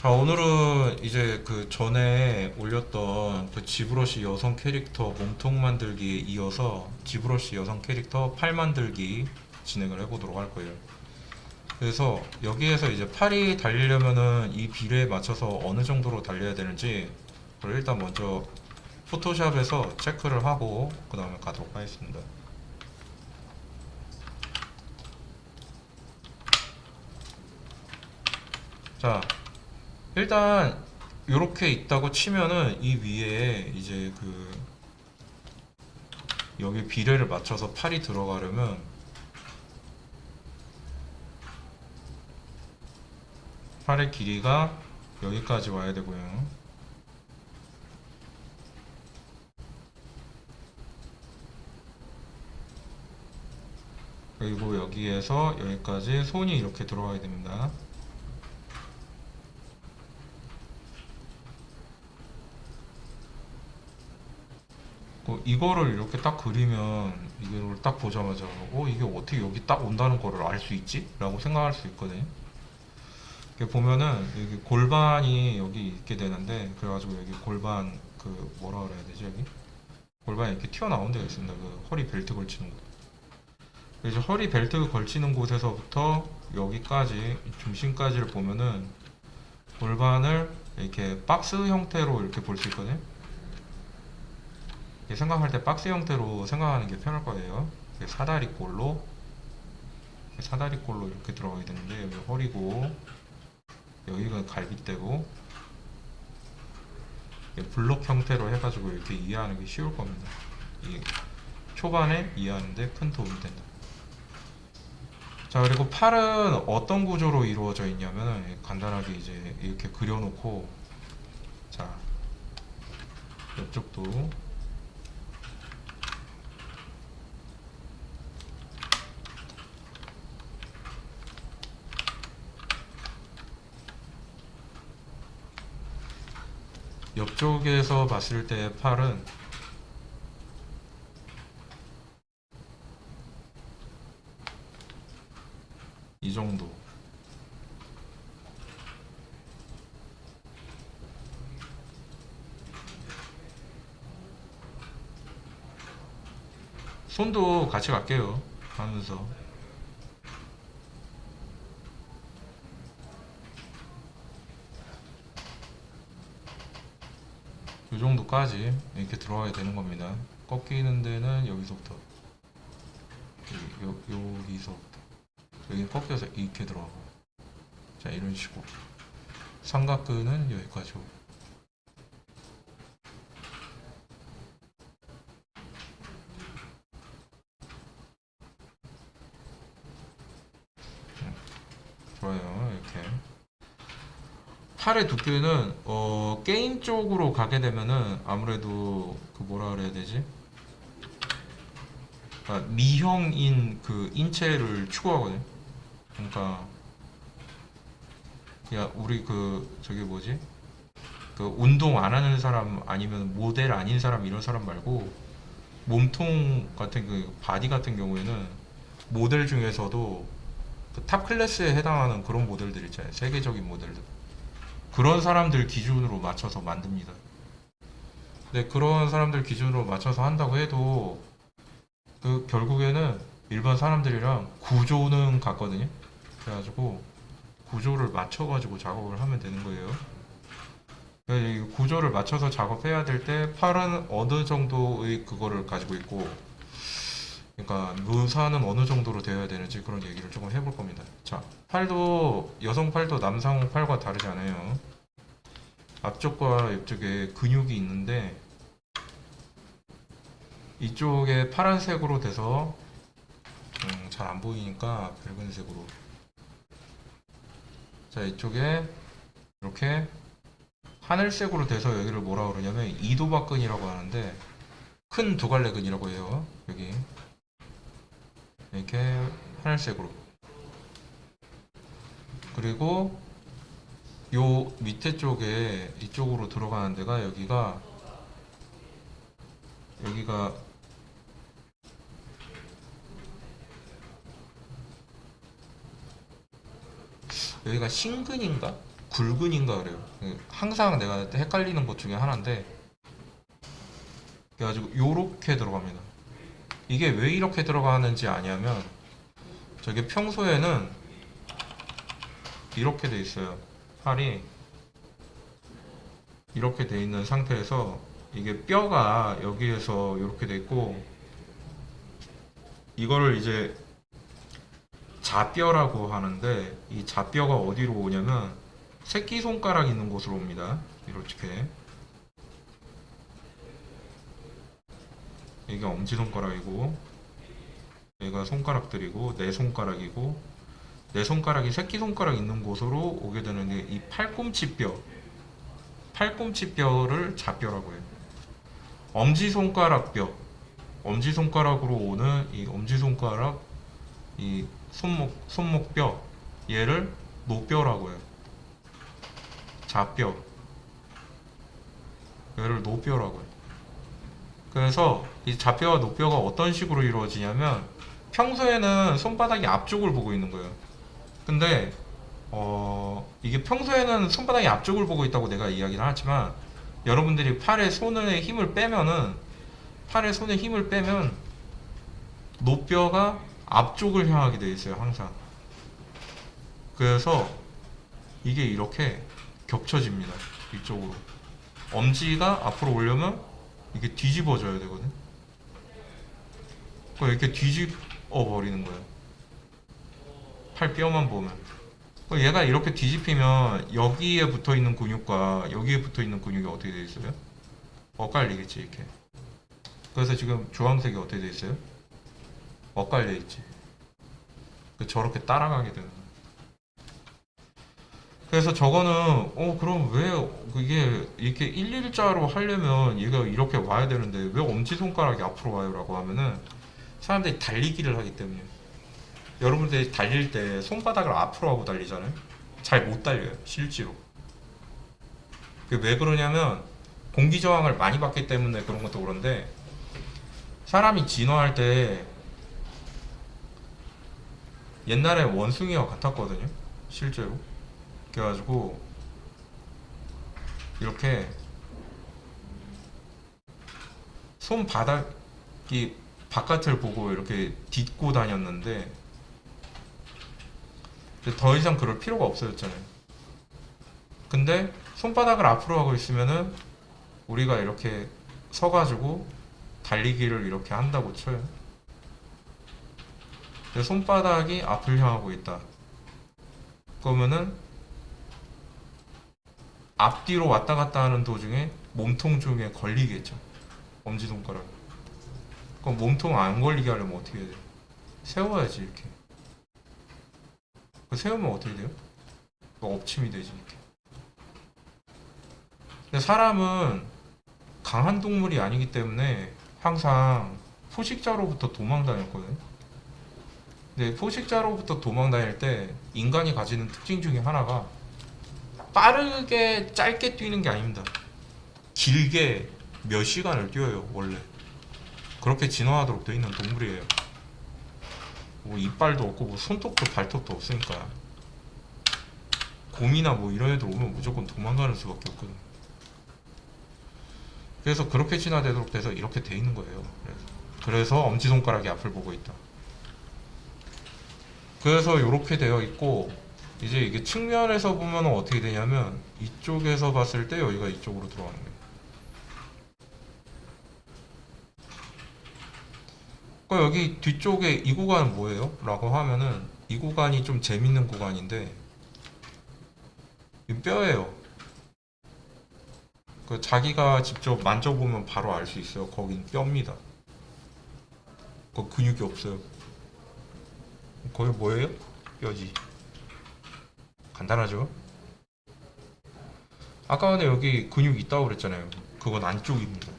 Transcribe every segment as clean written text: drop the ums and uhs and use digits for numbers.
자, 오늘은 이제 그 전에 올렸던 그 지브러시 여성 캐릭터 몸통 만들기에 이어서 지브러시 여성 캐릭터 팔 만들기 진행을 해보도록 할 거예요. 그래서 여기에서 이제 팔이 달리려면은 이 비례에 맞춰서 어느 정도로 달려야 되는지 그걸 일단 먼저 포토샵에서 체크를 하고 그 다음에 가도록 하겠습니다. 자, 일단 이렇게 있다고 치면은 이 위에 이제 그 여기 비례를 맞춰서 팔이 들어가려면 팔의 길이가 여기까지 와야 되고요. 그리고 여기에서 여기까지 손이 이렇게 들어가야 됩니다. 이거를 이렇게 딱 그리면 이걸 딱 보자마자 이게 어떻게 여기 딱 온다는 거를 알 수 있지? 라고 생각할 수 있거든요. 이렇게 보면은 여기 골반이 여기 있게 되는데 그래가지고 여기 골반 그 뭐라 그래야 되지 여기? 골반이 이렇게 튀어나온 데가 있습니다. 그 허리 벨트 걸치는 곳. 그래서 허리 벨트 걸치는 곳에서부터 여기까지 중심까지를 보면은 골반을 이렇게 박스 형태로 이렇게 볼 수 있거든요. 생각할 때 박스 형태로 생각하는 게 편할 거예요. 사다리꼴로 이렇게 들어가야 되는데 여기 허리고 여기가 갈비대고 블록 형태로 해가지고 이렇게 이해하는 게 쉬울 겁니다. 이 초반에 이해하는데 큰 도움이 된다. 자, 그리고 팔은 어떤 구조로 이루어져 있냐면 간단하게 이제 이렇게 그려놓고, 자, 옆쪽도 옆쪽에서 봤을 때 팔은 이 정도. 손도 같이 갈게요. 하면서. 이 정도까지 이렇게 들어가야 되는 겁니다. 꺾이는 데는 여기서부터 여기서부터 여기 꺾여서 이렇게 들어가고, 자, 이런 식으로 삼각근은 여기까지 오고. 좋아요. 이렇게 팔의 두께는 게임 쪽으로 가게 되면은 아무래도 그 뭐라 그래야 되지? 미형인 그 인체를 추구하거든. 그러니까 야 우리 그 저기 뭐지? 그 운동 안 하는 사람 아니면 모델 아닌 사람 이런 사람 말고 몸통 같은 그 바디 같은 경우에는 모델 중에서도 그탑 클래스에 해당하는 그런 모델들 있잖아요. 세계적인 모델들. 그런 사람들 기준으로 맞춰서 만듭니다. 근데 그런 사람들 기준으로 맞춰서 한다고 해도 그 결국에는 일반 사람들이랑 구조는 같거든요. 그래가지고 구조를 맞춰가지고 작업을 하면 되는 거예요. 이 구조를 맞춰서 작업해야 될 때 팔은 어느 정도의 그거를 가지고 있고, 그러니까 묘사는 어느 정도로 되어야 되는지 그런 얘기를 조금 해볼 겁니다. 자, 팔도 여성 팔도 남성 팔과 다르지 않아요. 앞쪽과 옆쪽에 근육이 있는데 이쪽에 파란색으로 돼서 잘 안 보이니까 붉은색으로, 자, 이쪽에 이렇게 하늘색으로 돼서 여기를 뭐라 그러냐면 이도박근이라고 하는데 큰 두 갈래근이라고 해요. 여기 이렇게 하늘색으로. 그리고 요 밑에 쪽에 이쪽으로 들어가는 데가 여기가 여기가 신근인가? 굵은인가 그래요. 항상 내가 헷갈리는 것 중에 하나인데, 그래가지고 요렇게 들어갑니다. 이게 왜 이렇게 들어가는지 아냐면, 저게 평소에는 이렇게 돼 있어요. 팔이 이렇게 돼 있는 상태에서 이게 뼈가 여기에서 이렇게 돼 있고, 이거를 이제 자뼈라고 하는데, 이 자뼈가 어디로 오냐면 새끼손가락 있는 곳으로 옵니다. 이렇게. 이게 엄지손가락이고, 얘가 손가락들이고, 내 손가락이고, 내 손가락이 새끼손가락 있는 곳으로 오게 되는 게 이 팔꿈치뼈를 자뼈라고 해요. 엄지손가락뼈, 엄지손가락으로 오는 이 엄지손가락, 이 손목뼈, 얘를 노뼈라고 해요. 자뼈, 얘를 노뼈라고 해요. 그래서 이 자뼈와 노뼈가 어떤 식으로 이루어지냐면, 평소에는 손바닥이 앞쪽을 보고 있는 거예요. 근데 이게 평소에는 손바닥이 앞쪽을 보고 있다고 내가 이야기를 하지만, 여러분들이 팔에 손에 힘을 빼면은, 노뼈가 앞쪽을 향하게 되어 있어요, 항상. 그래서 이게 이렇게 겹쳐집니다, 이쪽으로. 엄지가 앞으로 오려면 이게 뒤집어져야 되거든. 이렇게 뒤집어 버리는 거예요, 팔 뼈만 보면. 얘가 이렇게 뒤집히면 여기에 붙어 있는 근육과 여기에 붙어 있는 근육이 어떻게 되어 있어요? 엇갈리겠지, 이렇게. 그래서 지금 주황색이 어떻게 되어 있어요? 엇갈려 있지. 저렇게 따라가게 되는 거예요. 그래서 저거는 그럼 왜 이게 이렇게 일일자로 하려면 얘가 이렇게 와야 되는데 왜 엄지손가락이 앞으로 와요? 라고 하면은, 사람들이 달리기를 하기 때문에. 여러분들이 달릴 때 손바닥을 앞으로 하고 달리잖아요. 잘 못 달려요, 실제로. 왜 그러냐면, 공기 저항을 많이 받기 때문에 그런 것도 그런데, 사람이 진화할 때 옛날에 원숭이와 같았거든요, 실제로. 그래가지고 이렇게 손바닥이 바깥을 보고 이렇게 딛고 다녔는데, 더 이상 그럴 필요가 없어졌잖아요. 근데 손바닥을 앞으로 하고 있으면은 우리가 이렇게 서가지고 달리기를 이렇게 한다고 쳐요. 근데 손바닥이 앞을 향하고 있다, 그러면은 앞뒤로 왔다 갔다 하는 도중에 몸통 중에 걸리겠죠, 엄지손가락. 그럼 몸통 안 걸리게 하려면 어떻게 해야 돼요? 세워야지, 이렇게. 세우면 어떻게 돼요? 엎침이 되지, 이렇게. 근데 사람은 강한 동물이 아니기 때문에 항상 포식자로부터 도망 다녔거든요. 근데 포식자로부터 도망 다닐 때 인간이 가지는 특징 중에 하나가, 빠르게 짧게 뛰는 게 아닙니다. 길게 몇 시간을 뛰어요, 원래. 그렇게 진화하도록 되어 있는 동물이에요. 뭐 이빨도 없고 뭐 손톱도 발톱도 없으니까. 곰이나 뭐 이런 애들 오면 무조건 도망가는 수밖에 없거든. 그래서 그렇게 진화되도록 돼서 이렇게 돼 있는 거예요. 그래서 엄지손가락이 앞을 보고 있다. 그래서 이렇게 되어 있고, 이제 이게 측면에서 보면 어떻게 되냐면, 이쪽에서 봤을 때 여기가 이쪽으로 들어가는 거예요. 여기 뒤쪽에 이 구간은 뭐예요? 라고 하면은, 이 구간이 좀 재밌는 구간인데, 이 뼈예요. 자기가 직접 만져보면 바로 알 수 있어요. 거긴 뼈입니다. 근육이 없어요. 거기 뭐예요? 뼈지. 간단하죠? 아까 전에 여기 근육이 있다고 그랬잖아요. 그건 안쪽입니다.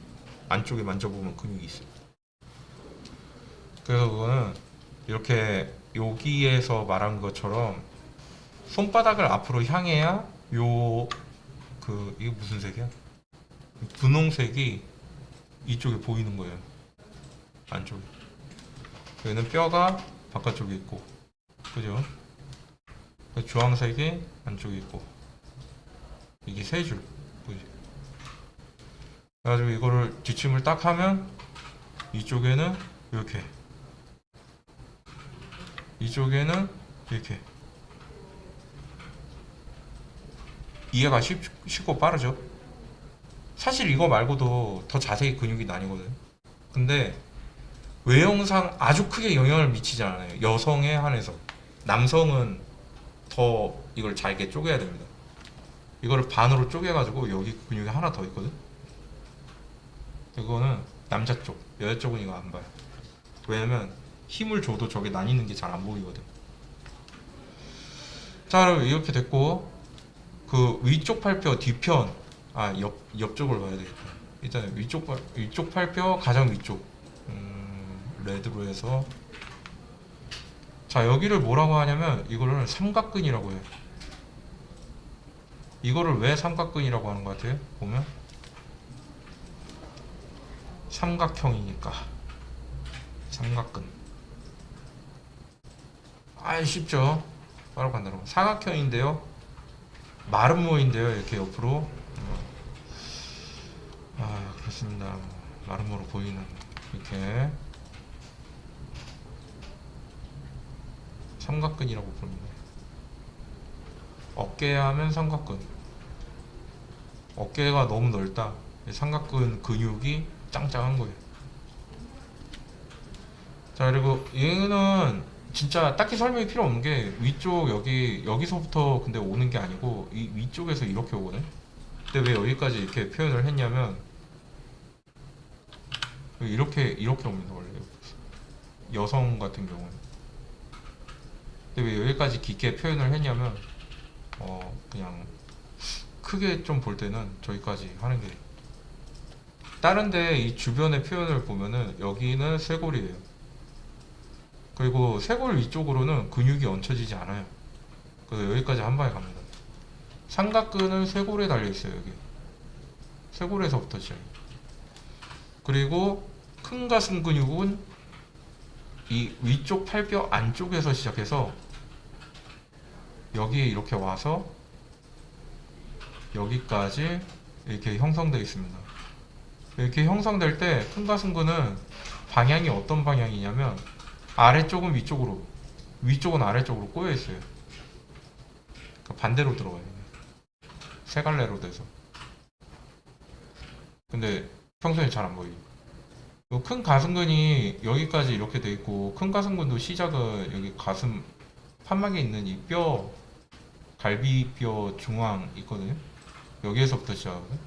안쪽에 만져보면 근육이 있어요. 그래서 그거는 이렇게 여기에서 말한 것처럼 손바닥을 앞으로 향해야 이게 무슨 색이야? 분홍색이 이쪽에 보이는 거예요, 안쪽에. 여기는 뼈가 바깥쪽에 있고, 그죠? 주황색이 안쪽에 있고, 세 줄. 보이지? 그래가지고 이거를 뒷침을 딱 하면 이쪽에는 이렇게, 이쪽에는 이렇게. 이해가 쉽고 빠르죠? 사실 이거 말고도 더 자세히 근육이 나뉘거든. 근데 외형상 아주 크게 영향을 미치지 않아요. 여성에 한해서. 남성은 더 이걸 잘게 쪼개야 됩니다. 이거를 반으로 쪼개가지고 여기 근육이 하나 더 있거든. 이거는 남자 쪽, 여자 쪽은 이거 안 봐요. 왜냐면 힘을 줘도 저게 나뉘는 게 잘 안 보이거든. 자, 그럼 이렇게 됐고, 그 위쪽 팔뼈 뒤편, 옆쪽을 봐야 되겠다. 일단 위쪽 팔뼈 가장 위쪽, 레드로 해서. 자, 여기를 뭐라고 하냐면 이거를 삼각근이라고 해요. 이거를 왜 삼각근이라고 하는 것 같아요? 보면 삼각형이니까 삼각근. 쉽죠? 바로 간다로. 사각형인데요, 마른 모인데요, 이렇게 옆으로. 그렇습니다. 마른 모로 보이는 이렇게 삼각근이라고 부릅니다. 어깨 하면 삼각근. 어깨가 너무 넓다. 삼각근 근육이 짱짱한 거예요. 자, 그리고 얘는 진짜 딱히 설명이 필요 없는 게, 위쪽 여기서부터 근데 오는 게 아니고 이 위쪽에서 이렇게 오거든. 근데 왜 여기까지 이렇게 표현을 했냐면, 이렇게 옵니다 원래. 여성 같은 경우는. 근데 왜 여기까지 깊게 표현을 했냐면, 그냥 크게 좀 볼 때는 저기까지 하는 게. 다른데 이 주변의 표현을 보면은 여기는 쇄골이에요. 그리고 쇄골 위쪽으로는 근육이 얹혀지지 않아요. 그래서 여기까지 한 방에 갑니다. 삼각근은 쇄골에 달려 있어요. 여기 쇄골에서부터 시작. 그리고 큰 가슴 근육은 이 위쪽 팔뼈 안쪽에서 시작해서 여기에 이렇게 와서 여기까지 이렇게 형성되어 있습니다. 이렇게 형성될 때 큰 가슴근은 방향이 어떤 방향이냐면, 아래쪽은 위쪽으로, 위쪽은 아래쪽으로 꼬여 있어요. 그러니까 반대로 들어가요. 세 갈래로 돼서. 근데 평소에 잘 안 보이죠. 큰 가슴근이 여기까지 이렇게 돼 있고, 큰 가슴근도 시작은 여기 가슴 판막에 있는 이 뼈, 갈비뼈 중앙 있거든요. 여기에서부터 시작하거든요.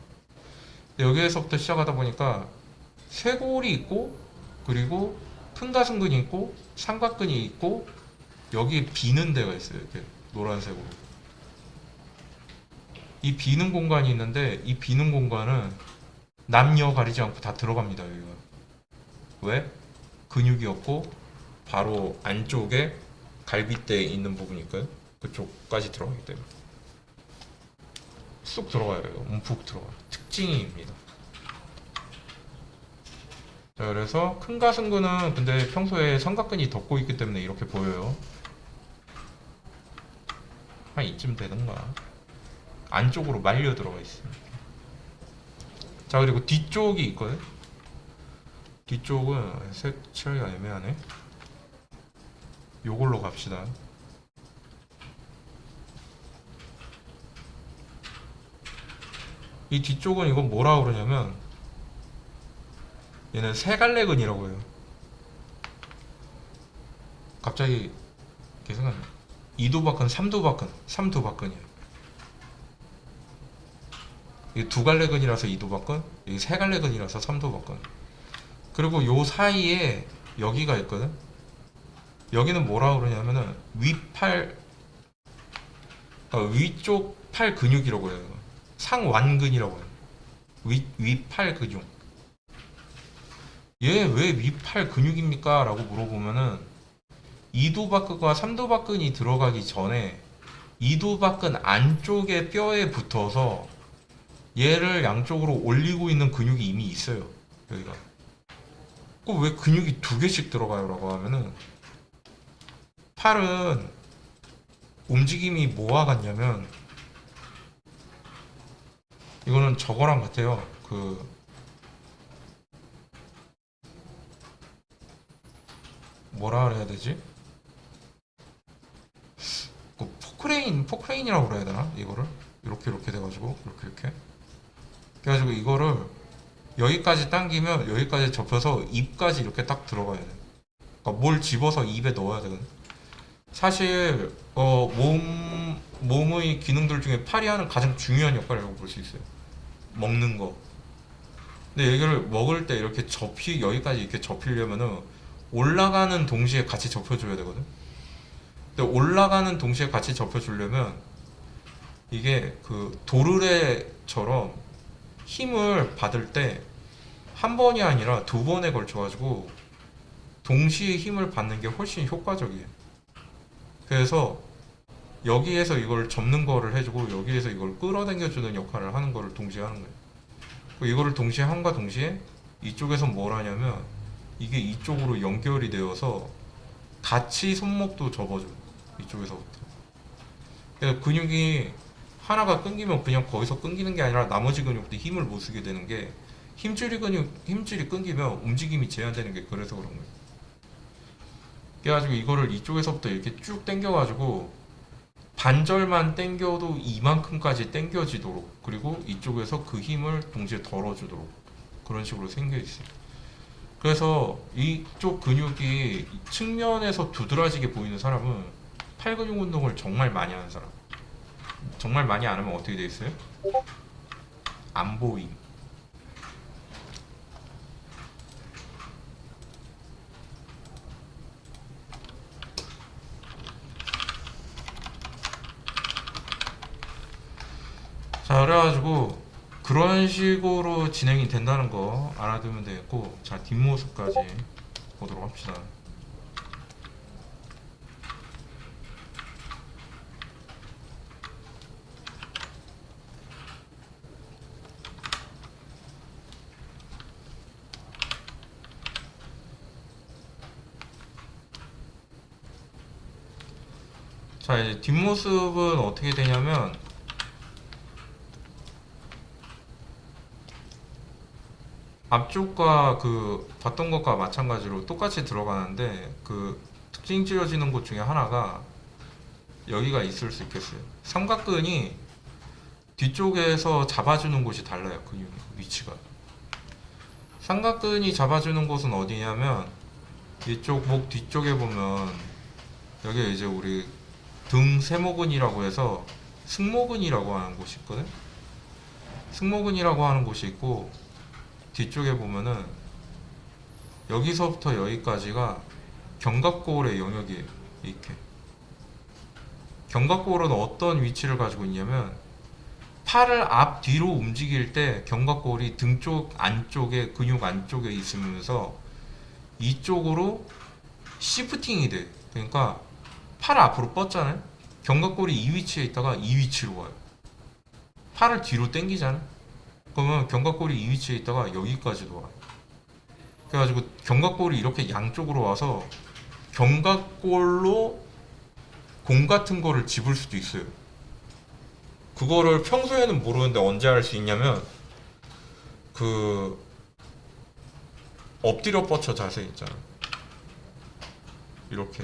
근데 여기에서부터 시작하다 보니까 쇄골이 있고, 그리고 큰 가슴근이 있고, 삼각근이 있고, 여기 비는 데가 있어요. 이렇게 노란색으로. 이 비는 공간이 있는데, 이 비는 공간은 남녀 가리지 않고 다 들어갑니다. 여기가. 왜? 근육이 없고 바로 안쪽에 갈비대에 있는 부분이 있거든요. 그쪽까지 들어가기 때문에 쑥 들어가요. 움푹 들어가요. 특징입니다. 자, 그래서 큰 가슴근은 근데 평소에 삼각근이 덮고 있기 때문에 이렇게 보여요. 한 이쯤 되던가. 안쪽으로 말려 들어가 있어요. 자, 그리고 뒤쪽이 있거든. 뒤쪽은 색채가 애매하네. 요걸로 갑시다. 이 뒤쪽은 이건 뭐라 그러냐면, 얘는 세갈래근이라고 해요. 갑자기 이렇게 생각나. 이두박근, 삼두박근이에요. 이게 두갈래근이라서 이두박근, 이게 세갈래근이라서 삼두박근. 그리고 요 사이에 여기가 있거든. 여기는 뭐라 그러냐면은 위쪽 팔 근육이라고 해요. 상완근이라고 해요. 위팔 근육. 얘 왜 위팔 근육입니까? 라고 물어보면은, 이두박근과 삼두박근이 들어가기 전에 이두박근 안쪽에 뼈에 붙어서 얘를 양쪽으로 올리고 있는 근육이 이미 있어요. 여기가. 왜 근육이 두 개씩 들어가요? 라고 하면은, 팔은 움직임이 뭐와 같냐면, 이거는 저거랑 같아요. 그 뭐라 그래야 되지? 그 포크레인이라고 그래야 되나? 이거를 이렇게 돼가지고 이렇게 그래가지고 이거를 여기까지 당기면 여기까지 접혀서 입까지 이렇게 딱 들어가야 돼. 그러니까 뭘 집어서 입에 넣어야 되거든. 사실 몸의 기능들 중에 팔이 하는 가장 중요한 역할이라고 볼 수 있어요. 먹는 거. 근데 이걸 먹을 때 이렇게 여기까지 이렇게 접히려면은 올라가는 동시에 같이 접혀줘야 되거든. 근데 올라가는 동시에 같이 접혀주려면 이게 그 도르래처럼 힘을 받을 때 한 번이 아니라 두 번에 걸쳐가지고 동시에 힘을 받는 게 훨씬 효과적이에요. 그래서 여기에서 이걸 접는 거를 해주고 여기에서 이걸 끌어당겨주는 역할을 하는 거를 동시에 하는 거예요. 이거를 동시에 함과 동시에 이쪽에서 뭘 하냐면 이게 이쪽으로 연결이 되어서 같이 손목도 접어줘요. 이쪽에서부터. 그래서 근육이 하나가 끊기면 그냥 거기서 끊기는 게 아니라 나머지 근육도 힘을 못 쓰게 되는 게 힘줄이 끊기면 움직임이 제한되는 게 그래서 그런 거예요. 그래가지고 이거를 이쪽에서부터 이렇게 쭉 당겨가지고 반절만 당겨도 이만큼까지 당겨지도록 그리고 이쪽에서 그 힘을 동시에 덜어주도록 그런 식으로 생겨 있어요. 그래서 이쪽 근육이 측면에서 두드러지게 보이는 사람은 팔 근육 운동을 정말 많이 하는 사람. 정말 많이 안 하면 어떻게 돼 있어요? 안 보임. 자, 그래가지고 그런 식으로 진행이 된다는 거 알아두면 되겠고, 자, 뒷모습까지 보도록 합시다. 자, 이제 뒷모습은 어떻게 되냐면 앞쪽과 그 봤던 것과 마찬가지로 똑같이 들어가는데 그 특징 지어지는 곳 중에 하나가 여기가 있을 수 있겠어요. 삼각근이 뒤쪽에서 잡아주는 곳이 달라요. 근육이 위치가. 삼각근이 잡아주는 곳은 어디냐면 이쪽 목 뒤쪽에 보면 여기 이제 우리 등 세모근이라고 해서 승모근이라고 하는 곳이 있거든. 승모근이라고 하는 곳이 있고 뒤쪽에 보면은 여기서부터 여기까지가 견갑골의 영역이에요. 이렇게. 견갑골은 어떤 위치를 가지고 있냐면 팔을 앞뒤로 움직일 때 견갑골이 등 쪽 안쪽에 근육 안쪽에 있으면서 이쪽으로 시프팅이 돼. 그러니까 팔을 앞으로 뻗잖아요. 견갑골이 이 위치에 있다가 이 위치로 와요. 팔을 뒤로 당기잖아요. 그러면 견갑골이 이 위치에 있다가 여기까지도 와요. 그래가지고 견갑골이 이렇게 양쪽으로 와서 견갑골로 공 같은 거를 집을 수도 있어요. 그거를 평소에는 모르는데 언제 알 수 있냐면 그 엎드려 뻗쳐 자세 있잖아. 이렇게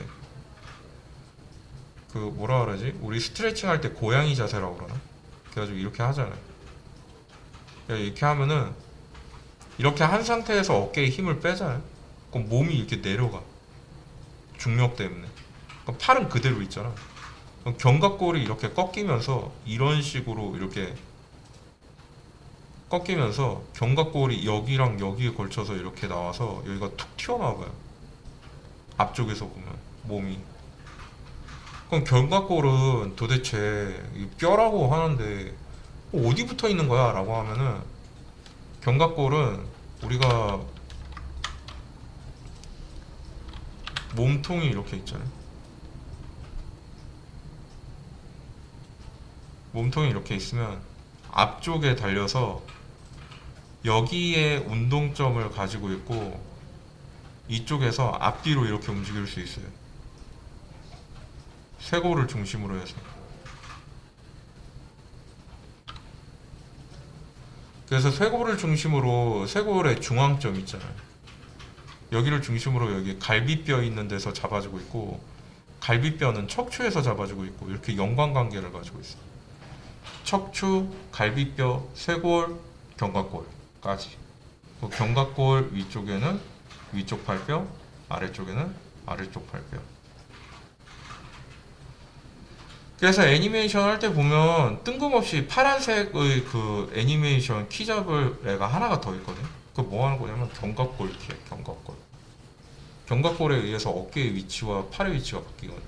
그 뭐라 그러지? 우리 스트레칭 할 때 고양이 자세라고 그러나? 그래가지고 이렇게 하잖아요. 이렇게 하면은 이렇게 한 상태에서 어깨에 힘을 빼잖아요. 그럼 몸이 이렇게 내려가. 중력 때문에. 그럼 팔은 그대로 있잖아. 그럼 견갑골이 이렇게 꺾이면서 이런 식으로 이렇게 꺾이면서 견갑골이 여기랑 여기에 걸쳐서 이렇게 나와서 여기가 툭 튀어나와봐요. 앞쪽에서 보면 몸이. 그럼 견갑골은 도대체 뼈라고 하는데 어디 붙어 있는 거야? 라고 하면은 견갑골은 우리가 몸통이 이렇게 있잖아요. 몸통이 이렇게 있으면 앞쪽에 달려서 여기에 운동점을 가지고 있고 이쪽에서 앞뒤로 이렇게 움직일 수 있어요. 쇄골을 중심으로 해서. 그래서 쇄골을 중심으로 쇄골의 중앙점 있잖아요. 여기를 중심으로 여기 갈비뼈 있는 데서 잡아주고 있고, 갈비뼈는 척추에서 잡아주고 있고, 이렇게 연관관계를 가지고 있어요. 척추, 갈비뼈, 쇄골, 견갑골까지. 그 견갑골 위쪽에는 위쪽 팔뼈, 아래쪽에는 아래쪽 팔뼈. 그래서 애니메이션 할 때 보면 뜬금없이 파란색의 그 애니메이션 키 잡을 애가 하나가 더 있거든. 그 뭐 하는 거냐면 견갑골 키야, 견갑골. 견갑골에 의해서 어깨의 위치와 팔의 위치가 바뀌거든.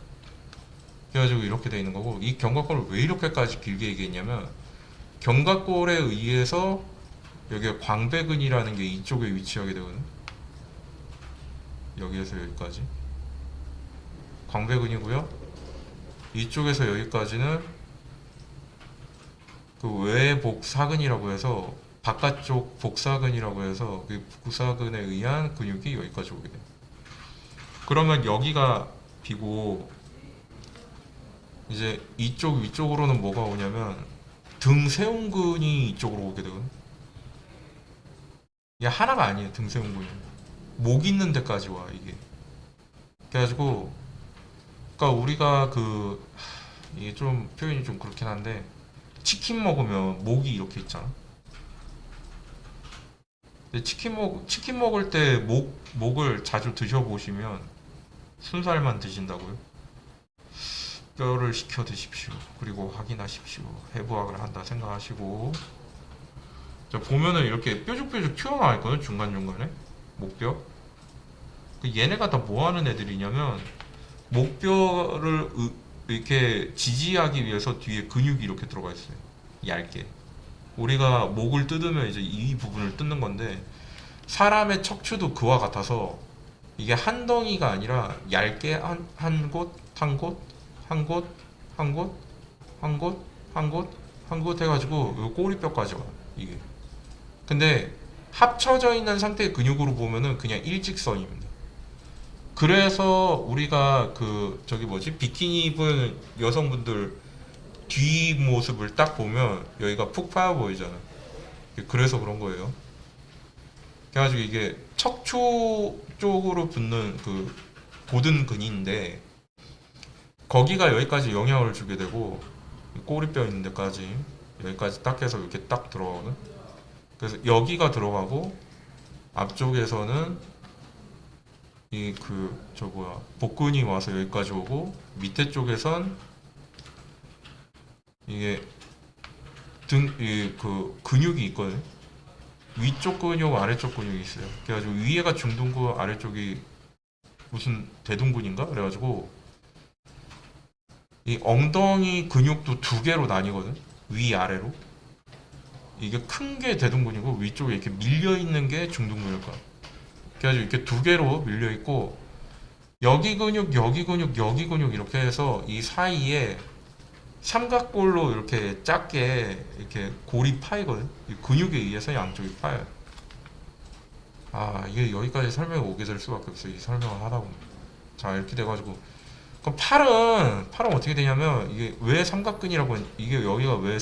그래가지고 이렇게 돼 있는 거고, 이 견갑골을 왜 이렇게까지 길게 얘기했냐면, 견갑골에 의해서 여기에 광배근이라는 게 이쪽에 위치하게 되거든. 여기에서 여기까지 광배근이고요. 이쪽에서 여기까지는 그 외복사근이라고 해서, 바깥쪽 복사근이라고 해서 그 복사근에 의한 근육이 여기까지 오게 돼. 그러면 여기가 비고, 이제 이쪽 위쪽으로는 뭐가 오냐면 등세운근이 이쪽으로 오게 되거든. 이게 하나가 아니에요. 등세운근이 목 있는 데까지 와 이게. 그래가지고 그러니까 우리가 이게 좀 표현이 좀 그렇긴 한데, 치킨 먹으면 목이 이렇게 있잖아. 근데 치킨 먹을 때 목을 자주 드셔보시면, 순살만 드신다고요? 뼈를 식혀 드십시오. 그리고 확인하십시오. 해부학을 한다 생각하시고. 자, 보면은 이렇게 뾰족뾰족 튀어나와 있거든, 중간중간에. 목뼈. 얘네가 다 뭐 하는 애들이냐면, 목뼈를 이렇게 지지하기 위해서 뒤에 근육이 이렇게 들어가 있어요. 얇게. 우리가 목을 뜯으면 이제 이 부분을 뜯는 건데, 사람의 척추도 그와 같아서 이게 한 덩이가 아니라 얇게 한 곳, 한 곳, 한 곳, 한 곳, 한 곳, 한 곳, 한 곳 해가지고 요 꼬리뼈까지 와 이게. 근데 합쳐져 있는 상태의 근육으로 보면은 그냥 일직선입니다. 그래서 우리가 저기 뭐지, 비키니 입은 여성분들 뒷모습을 딱 보면 여기가 푹 파여 보이잖아. 그래서 그런 거예요. 그래가지고 이게 척추 쪽으로 붙는 그 보든근인데, 거기가 여기까지 영향을 주게 되고, 꼬리뼈 있는 데까지 여기까지 딱 해서 이렇게 딱 들어가거든. 그래서 여기가 들어가고, 앞쪽에서는 복근이 와서 여기까지 오고, 밑에 쪽에선 이게 근육이 있거든. 위쪽 근육, 아래쪽 근육이 있어요. 그래가지고 위에가 중둔근, 아래쪽이 무슨 대둔근인가? 그래가지고 이 엉덩이 근육도 두 개로 나뉘거든. 위, 아래로. 이게 큰 게 대둔근이고, 위쪽에 이렇게 밀려 있는 게 중둔근일 거야. 그래가지고 이렇게 두 개로 밀려 있고, 여기 근육, 여기 근육, 여기 근육 이렇게 해서 이 사이에 삼각골로 이렇게 작게 이렇게 골이 파이거든. 이 근육에 의해서 양쪽이 파여요. 아, 이게 여기까지 설명이 오게 될 수밖에 없어요. 이 설명을 하다 보면. 자, 이렇게 돼가지고. 그럼 팔은 어떻게 되냐면, 이게 왜 삼각근이라고, 이게 여기가 왜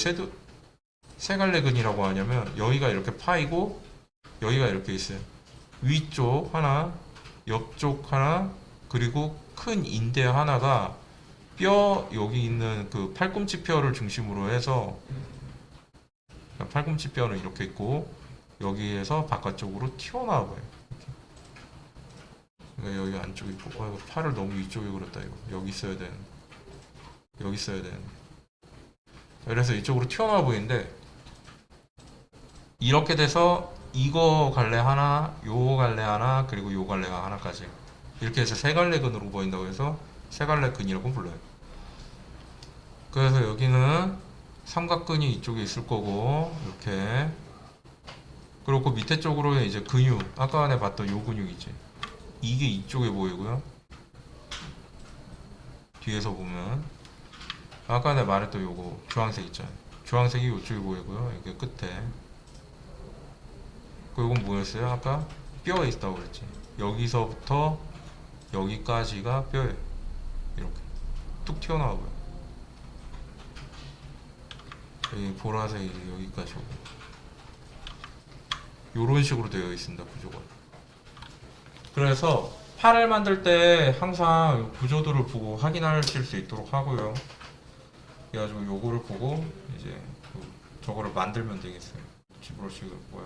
세갈래근이라고 하냐면, 여기가 이렇게 파이고, 여기가 이렇게 있어요. 위쪽 하나, 옆쪽 하나, 그리고 큰 인대 하나가 여기 있는 그 팔꿈치 뼈를 중심으로 해서, 팔꿈치 뼈는 이렇게 있고, 여기에서 바깥쪽으로 튀어나와 봐요. 그러니까 여기 안쪽이 있고, 이거 팔을 너무 위쪽에 그렸다 이거. 여기 있어야 되는. 여기 있어야 되는. 그래서 이쪽으로 튀어나와 보이는데, 이렇게 돼서 이거 갈래 하나, 요 갈래 하나, 그리고 요 갈래가 하나까지. 이렇게 해서 세 갈래근으로 보인다고 해서 세 갈래근이라고 불러요. 그래서 여기는 삼각근이 이쪽에 있을 거고, 이렇게. 그리고 그 밑에 쪽으로는 이제 근육, 아까 전에 봤던 요 근육이지. 이게 이쪽에 보이고요. 뒤에서 보면 아까 내가 말했던 요거 주황색 있잖아요. 주황색이 이쪽에 보이고요. 이게 끝에. 그리고 이건 뭐였어요? 아까 뼈에 있다고 그랬지. 여기서부터 여기까지가 뼈예요. 이렇게 뚝 튀어나오고요. 여기 보라색이 여기까지 오고. 요런 식으로 되어 있습니다. 구조가. 그래서 팔을 만들 때 항상 구조도를 보고 확인하실 수 있도록 하고요. 그래가지고 요거를 보고 이제 저거를 만들면 되겠어요. 지브러쉬가 뭐야?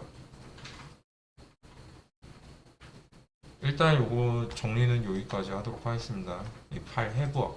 일단 요거 정리는 여기까지 하도록 하겠습니다. 이 팔 해부학.